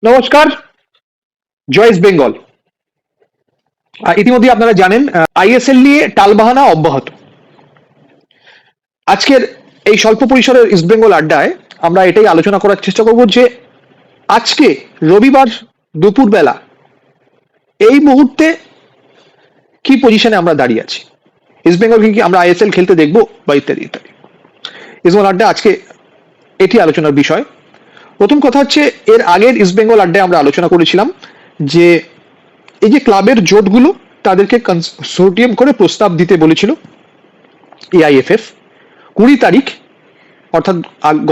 নমস্কার। জয় ইস্ট বেঙ্গল। ইতিমধ্যে আপনারা জানেন আইএসএল নিয়ে টালবাহানা অব্যাহত। আজকের এই স্বল্প পরিসরের ইস্ট বেঙ্গল আড্ডায় আমরা এটাই আলোচনা করার চেষ্টা করব যে আজকে রবিবার দুপুরবেলা এই মুহূর্তে কি পজিশনে আমরা দাঁড়িয়ে আছি, ইস্ট বেঙ্গলকে কি আমরা আইএসএল খেলতে দেখবো বা ইত্যাদি ইত্যাদি। ইস্ট বেঙ্গল আড্ডা আজকে এটি আলোচনার বিষয়। প্রথম কথা হচ্ছে, এর আগের ইস্ট বেঙ্গল আড্ডায় আমরা আলোচনা করেছিলাম যে এই যে ক্লাবের জোটগুলো তাদেরকে কনসোর্টিয়াম করে প্রস্তাব দিতে বলেছিল এআইএফএফ। 20 তারিখ অর্থাৎ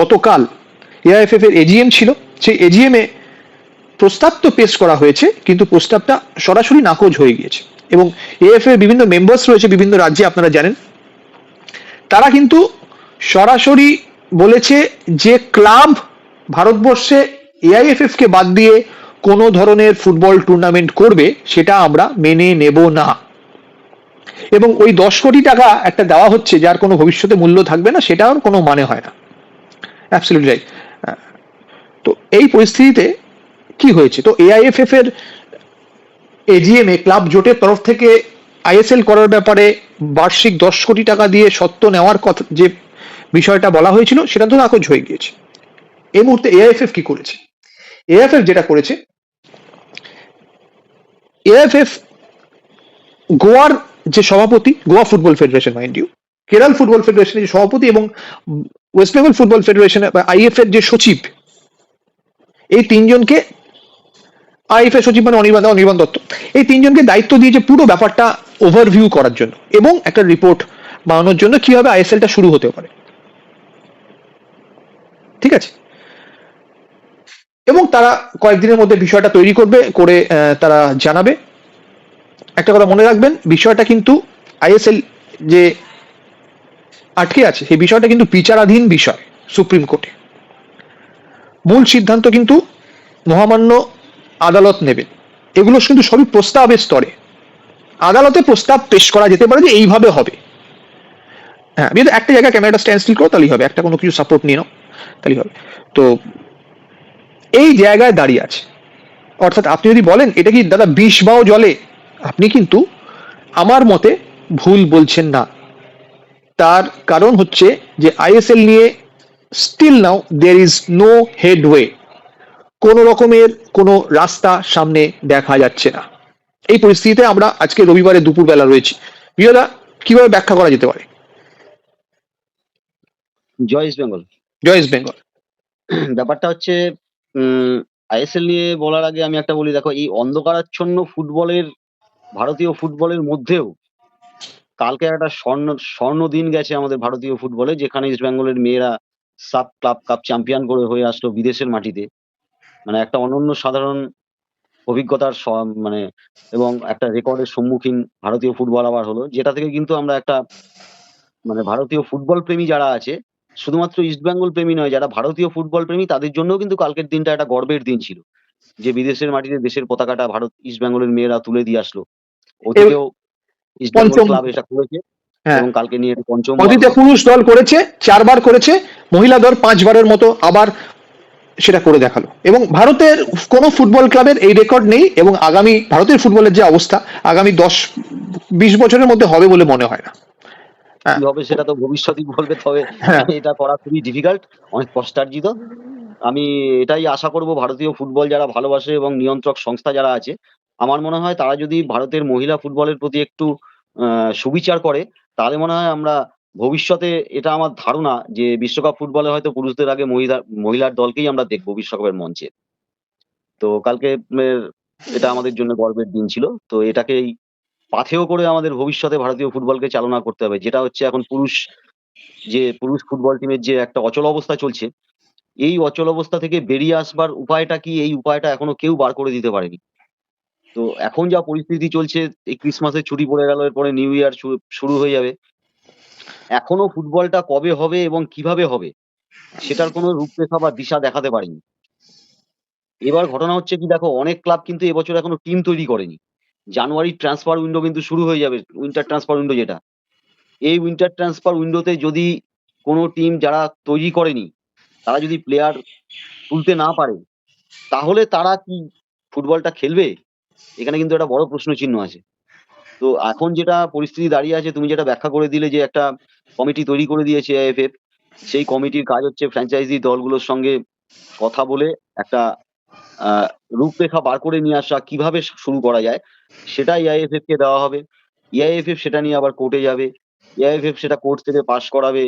গতকাল এআইএফএফ এর এজিএম ছিল। সেই এজিএম এ প্রস্তাব তো পেশ করা হয়েছে, কিন্তু প্রস্তাবটা সরাসরি নাকচ হয়ে গিয়েছে। এবং এএফএ এর বিভিন্ন মেম্বার্স রয়েছে বিভিন্ন রাজ্যে, আপনারা জানেন, তারা কিন্তু সরাসরি বলেছে যে ক্লাব ভারতবর্ষে এআইএফএফ কে বাদ দিয়ে কোনো ধরনের ফুটবল টুর্নামেন্ট করবে সেটা আমরা মেনে নেব না। এবং ওই 10 কোটি টাকা একটা দেওয়া হচ্ছে যার কোনো ভবিষ্যতে মূল্য থাকবে না, সেটার কোনো মানে হয় না। Absolutely right. তো এই পরিস্থিতিতে কি হয়েছে, তো এআইএফএফ এর এজিএম এ ক্লাব জোটের তরফ থেকে আইএসএল করার ব্যাপারে বার্ষিক 10 কোটি টাকা দিয়ে সত্ত্ব নেওয়ার কথা যে বিষয়টা বলা হয়েছিল সেটা তো নাকচ হয়ে গিয়েছে। এই মুহূর্তে এআইএফএফ কি করেছে? এআইএফএফ যেটা করেছে, এআইএফএফ গোয়ার যে সভাপতি, Goa football federation mind you, Kerala football ফেডারেশনের যে সভাপতি এবং ওয়েস্ট বেঙ্গল ফুটবল ফেডারেশন বা আইএফ এর যে সচিব, এই তিনজনকে, আইএফ এর সচিব মানে অনির্বাণ দত্ত, এই তিনজনকে দায়িত্ব দিয়েছে পুরো ব্যাপারটা ওভারভিউ করার জন্য এবং একটা রিপোর্ট বানানোর জন্য কিভাবে আইএসএলটা শুরু হতে পারে। ঠিক আছে, এবং তারা কয়েকদিনের মধ্যে বিষয়টা তৈরি করবে, করে তারা জানাবে। একটা কথা মনে রাখবেন, বিষয়টা কিন্তু আইএসএল যে আটকে আছে সেই বিষয়টা কিন্তু বিচারাধীন বিষয় সুপ্রিম কোর্টে। মূল সিদ্ধান্ত কিন্তু মহামান্য আদালত নেবেন। এগুলো কিন্তু সবই প্রস্তাবের স্তরে। আদালতে প্রস্তাব পেশ করা যেতে পারে যে এইভাবে হবে। হ্যাঁ, যদি একটা জায়গায় ক্যামেরাটা স্ট্যান্ড স্টিল করো তাহলেই হবে, একটা কোনো কিছু সাপোর্ট নিয়ে নাও তাহলেই হবে। তো এই জায়গায় দাঁড়িয়ে আছে। অর্থাৎ আপনি যদি বলেন এটা কি দাদা বিষ বাও জলে, আপনি কিন্তু আমার মতে ভুল বলছেন না। তার কারণ হচ্ছে যে আইএসএল নিয়ে still now there is no headway. কোন রকমের কোনো রাস্তা সামনে দেখা যাচ্ছে না। এই পরিস্থিতিতে আমরা আজকে রবিবারে দুপুরবেলা রয়েছি। বিয়দা, কিভাবে ব্যাখ্যা করা যেতে পারে? জয় ইস্ট বেঙ্গল। জয় ইস্ট বেঙ্গল। ব্যাপারটা হচ্ছে আইএসএল নিয়ে বলার আগে আমি একটা বলি, দেখো এই অন্ধকারাচ্ছন্ন ফুটবলের, ভারতীয় ফুটবলের মধ্যেও কালকে একটা স্বর্ণ দিন গেছে আমাদের ভারতীয় ফুটবলে, যেখানে ইস্ট বেঙ্গলের মেয়েরা সাব ক্লাব কাপ চ্যাম্পিয়ন করে হয়ে আসলো বিদেশের মাটিতে। মানে একটা অনন্য সাধারণ অভিজ্ঞতার মানে এবং একটা রেকর্ডের সম্মুখীন ভারতীয় ফুটবল আবার হলো, যেটা থেকে কিন্তু আমরা একটা মানে ভারতীয় ফুটবল প্রেমী যারা আছে, শুধুমাত্র ইস্ট বেঙ্গল প্রেমী নয়, যারা ভারতীয় ফুটবল প্রেমী তাদের জন্যও কিন্তু কালকের দিনটা একটা গর্বের দিন ছিল, যে বিদেশের মাটিতে দেশের পতাকাটা ভারত ইস্ট বেঙ্গলের মেয়েরা তুলে দিয়ে আসলো। অতীতেও ইস্ট বেঙ্গল পঞ্চম, ক্লাব এটা করেছে হ্যাঁ, এবং কালকে নিয়ে এটা পঞ্চমবার অতীতে হলো। পুরুষ দল করেছে 4 বার করেছে, মহিলা দল 5 বারের মতো আবার সেটা করে দেখালো। এবং ভারতের কোনো ফুটবল ক্লাবের এই রেকর্ড নেই, এবং আগামী ভারতের ফুটবলের যে অবস্থা আগামী 10-20 বছরের মধ্যে হবে বলে মনে হয় না। হ্যাঁ, কি হবে সেটা তো ভবিষ্যৎই বলবে, তবে হ্যাঁ, এটা করা খুবই ডিফিকাল্ট, অনেক কষ্টার্জিত। আমি এটাই আশা করব, ভারতীয় ফুটবল যারা ভালোবাসে এবং নিয়ন্ত্রক সংস্থা যারা আছে, আমার মনে হয় তারা যদি ভারতের মহিলা ফুটবলের প্রতি একটু সুবিচার করে, তাহলে মনে হয় আমরা ভবিষ্যতে, এটা আমার ধারণা, যে বিশ্বকাপ ফুটবলে হয়তো পুরুষদের আগে মহিলার দলকেই আমরা দেখবো বিশ্বকাপের মঞ্চে। তো কালকে এটা আমাদের জন্য গর্বের দিন ছিল। তো এটাকেই পাথেয় করে আমাদের ভবিষ্যতে ভারতীয় ফুটবলকে চালনা করতে হবে। যেটা হচ্ছে এখন পুরুষ ফুটবল টিমের যে একটা অচল অবস্থা চলছে, এই অচল অবস্থা থেকে বেরিয়ে আসবার উপায়টা কি, এই উপায়টা এখনো কেউ বার করে দিতে পারেনি। তো এখন যা পরিস্থিতি চলছে, এই ক্রিসমাসের ছুটি পড়ে গেল, এরপরে নিউ ইয়ার শুরু হয়ে যাবে। এখনো ফুটবলটা কবে হবে এবং কিভাবে হবে সেটার কোনো রূপরেখা বা দিশা দেখাতে পারেনি। এবার ঘটনা হচ্ছে কি, দেখো অনেক ক্লাব কিন্তু এবছর এখনো টিম তৈরি করেনি। জানুয়ারির ট্রান্সফার উইন্ডো কিন্তু শুরু হয়ে যাবে, উইন্টার ট্রান্সফার উইন্ডো যেটা। এই উইন্টার ট্রান্সফার উইন্ডোতে যদি কোনো টিম যারা তৈরি করেনি, তারা যদি প্লেয়ার তুলতে না পারে, তাহলে তারা কি ফুটবলটা খেলবে? এখানে কিন্তু একটা বড় প্রশ্ন চিহ্ন আছে। তো এখন যেটা পরিস্থিতি দাঁড়িয়ে আছে, তুমি যেটা ব্যাখ্যা করে দিলে যে একটা কমিটি তৈরি করে দিয়েছে AIFF, সেই কমিটির কাজ হচ্ছে ফ্র্যাঞ্চাইজি দলগুলোর সঙ্গে কথা বলে একটা আ রূপরেখা বার করে নিয়ে আসা, কিভাবে শুরু করা যায় সেটা AIFF কে দেওয়া হবে। AIFF সেটা নিয়ে আবার কোর্টে যাবে। AIFF সেটা কোর্ট থেকে পাস করাবে।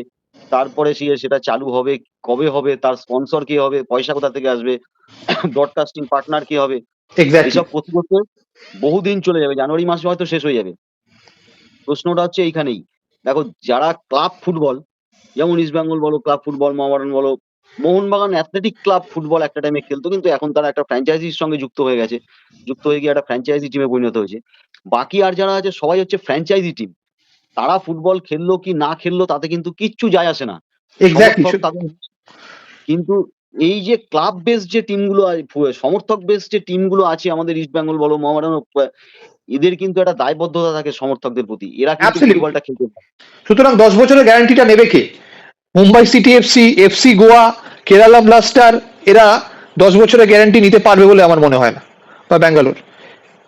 তারপরে সেটা চালু হবে। কবে হবে? তার স্পন্সর কে হবে? পয়সা কোথা থেকে আসবে? ব্রডকাস্টিং পার্টনার কে হবে? এক্স্যাক্টলি। এসব করতে, করতে বহুদিন চলে যাবে। জানুয়ারি মাসে হয়তো শেষ হয়ে যাবে। প্রশ্নটা হচ্ছে এইখানেই। দেখো, যারা ক্লাব ফুটবল, যেমন ইস্টবেঙ্গল বলো, ক্লাব ফুটবল, মোহামেডান বলো, মোহনবাগান অ্যাথলেটিক ক্লাব ফুটবল একটা টাইমে খেলতো, কিন্তু এখন তারা একটা ফ্র্যাঞ্চাইজির সঙ্গে যুক্ত হয়ে গেছে। যুক্ত হয়ে গিয়ে একটা ফ্র্যাঞ্চাইজি টিমে পরিণত হয়েছে। বাকি আর যারা আছে সবাই হচ্ছে ফ্র্যাঞ্চাইজি টিম। তারা ফুটবল খেললো কি না খেললো তাতে কিন্তু কিচ্ছু যায় আসে না। এক্স্যাক্টলি। সমর্থক তাদের, কিন্তু এই যে ক্লাব বেস যে টিমগুলো সমর্থক বেস যে টিমগুলো আছে আমাদের ইস্টবেঙ্গল বলো, মোহামেডান এদের কিন্তু একটা দায়বদ্ধতা থাকে সমর্থকদের প্রতি। এরা কিন্তু অ্যাবসলিউটলি। ফুটবলটা খেলতে পারে। সুতরাং 10 বছরের গ্যারান্টিটা নেবে কে? Mumbai City FC, FC Goa, Kerala Blaster, এরা 10 বছরের গ্যারান্টি নিতে পারবে বলে আমার মনে হয় না, বা ব্যাঙ্গালোর।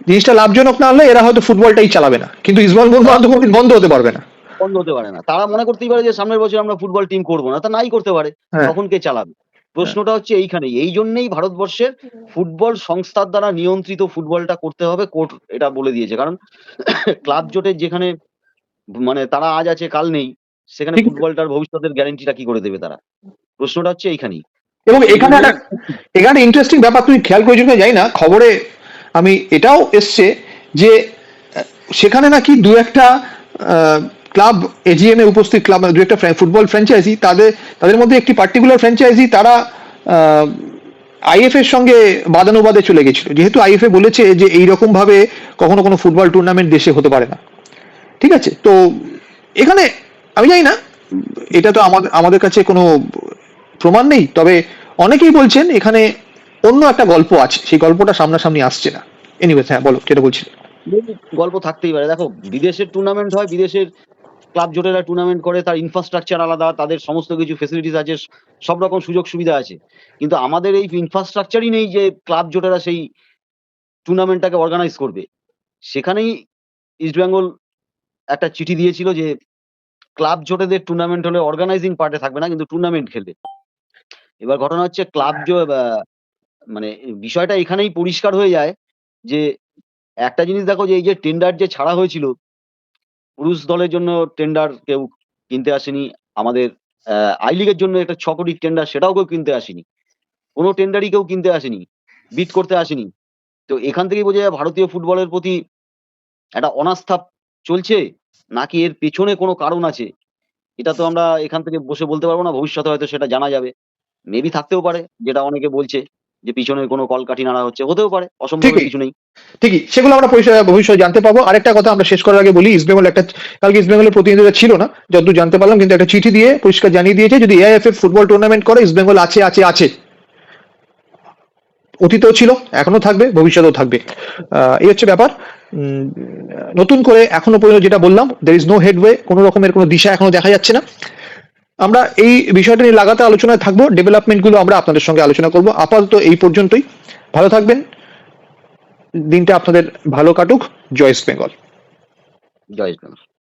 জিনিসটা লাভজনক না হলে এরা হয়তো ফুটবলটাই চালাবে না, কিন্তু ইস্টবেঙ্গল তারা মোহনবাগান তো কোনোদিন বন্ধ হতে পারবে না। বন্ধ হতে পারে না। তারা মনে করতেই পারে যে সামনের বছর আমরা ফুটবল টিম করব না। তা নাই করতে পারে। হ্যাঁ। তখন কে চালাবে? হ্যাঁ। প্রশ্নটা হচ্ছে এইখানেই। এইজন্যেই ভারতবর্ষের ফুটবল সংস্থার দ্বারা নিয়ন্ত্রিত ফুটবলটা করতে হবে। কোর্ট এটা বলে দিয়েছে। কারণ ক্লাব জোটের যেখানে মানে তারা আজ আছে কাল নেই, সেখানে ঠিক। ফুটবলটার ভবিষ্যতের গ্যারান্টিটা কি করে দেবে তারা? প্রশ্নটা হচ্ছে এইখানেই। এবং এখানে এইজন্যই একটা, এখানে ইন্টারেস্টিং ব্যাপার তুমি খেয়াল করেছো কিনা জানি না, খবরে আমি এটাও এসছে যে সেখানে নাকি দু একটা ক্লাব, এজিএম এ উপস্থিত ক্লাব, দু একটা ফুটবল ফ্র্যাঞ্চাইজি, তাদের মধ্যে একটি পার্টিকুলার ফ্র্যাঞ্চাইজি তারা আইএফ এর সঙ্গে বাদানুবাদে চলে গেছিল, যেহেতু আইএফএ বলেছে যে এইরকম ভাবে কখনো কোনো ফুটবল টুর্নামেন্ট দেশে হতে পারে না। ঠিক আছে, তো এখানে আমি জানি না, এটা তো আমাদের আমাদের কাছে কোনো প্রমাণ নেই, তবে অনেকেই বলছেন এখানে অন্য একটা গল্প আছে, সেই গল্পটা সামনাসামনি আসছে না। এনিওয়েজ, হ্যাঁ বলো, যেটা বলছিলে। গল্প থাকতেই পারে। দেখো, বিদেশের টুর্নামেন্ট হয়, বিদেশের ক্লাব জোটেরা টুর্নামেন্ট করে, তার ইনফ্রাস্ট্রাকচার আলাদা, তাদের সমস্ত কিছু ফেসিলিটিস আছে, সব রকম সুযোগ সুবিধা আছে। কিন্তু আমাদের এই ইনফ্রাস্ট্রাকচারই নেই যে ক্লাব জোটেরা সেই টুর্নামেন্টটাকে অর্গানাইজ করবে। সেখানেই ইস্টবেঙ্গল একটা চিঠি দিয়েছিল যে ক্লাব জোটেদের টুর্নামেন্ট হলে অর্গানাইজিং পার্টে থাকবে না, কিন্তু টুর্নামেন্ট খেলবে। এবার ঘটনা হচ্ছে মানে বিষয়টা এখানেই পরিষ্কার হয়ে যায় যে একটা জিনিস দেখো, যে এই যে টেন্ডার যে ছাড়া হয়েছিল, পুরুষ দলের জন্য টেন্ডার কেউ কিনতে আসেনি। আমাদের আই লিগের জন্য একটা ৬ কোটির টেন্ডার, সেটাও কেউ কিনতে আসেনি। কোন টেন্ডারই কেউ কিনতে আসেনি। বিড করতে আসেনি। তো এখান থেকেই বোঝা যায় ভারতীয় ফুটবলের প্রতি একটা অনাস্থা চলছে, নাকি এর পেছনে কোনো কারণ আছে। এটা তো আমরা এখান থেকে বসে বলতে পারবো না। ভবিষ্যতে হয়তো সেটা জানা যাবে। মেবি থাকতেও পারে, যেটা অনেকে বলছে যে পিছনে কোনো কলকাঠি নাড়া হচ্ছে। হতেও পারে, অসম্ভবের ঠিকই, কিছু নেই। ঠিকই, সেগুলো আমরা ভবিষ্যতে জানতে পাবো। আরেকটা কথা আমরা শেষ করার আগে বলি, ইস্টবেঙ্গল একটা, কালকে ইস্টবেঙ্গলের প্রতিনিধিরা ছিল না যতদূর জানতে পারলাম, কিন্তু একটা চিঠি দিয়ে পরিষ্কার জানিয়ে দিয়েছে যদি এআইএফএফ ফুটবল টুর্নামেন্ট করে, ইস্টবেঙ্গল আছে আছে আছে। অতীতেও ছিল, এখনো থাকবে, ভবিষ্যতেও থাকবে। এই হচ্ছে ব্যাপার। নতুন করে এখনো পর্যন্ত যেটা বললাম, দের ইজ নো হেডওয়ে, কোনো রকমের কোনো দিশা এখনো দেখা যাচ্ছে না। আমরা এই বিষয়টা নিয়ে লাগাতার আলোচনায় থাকবো, ডেভেলপমেন্ট গুলো আমরা আপনাদের সঙ্গে আলোচনা করব। আপাতত এই পর্যন্তই। ভালো থাকবেন, দিনটা আপনাদের ভালো কাটুক। জয় ইস্ট বেঙ্গল। জয় ইস্ট বেঙ্গল।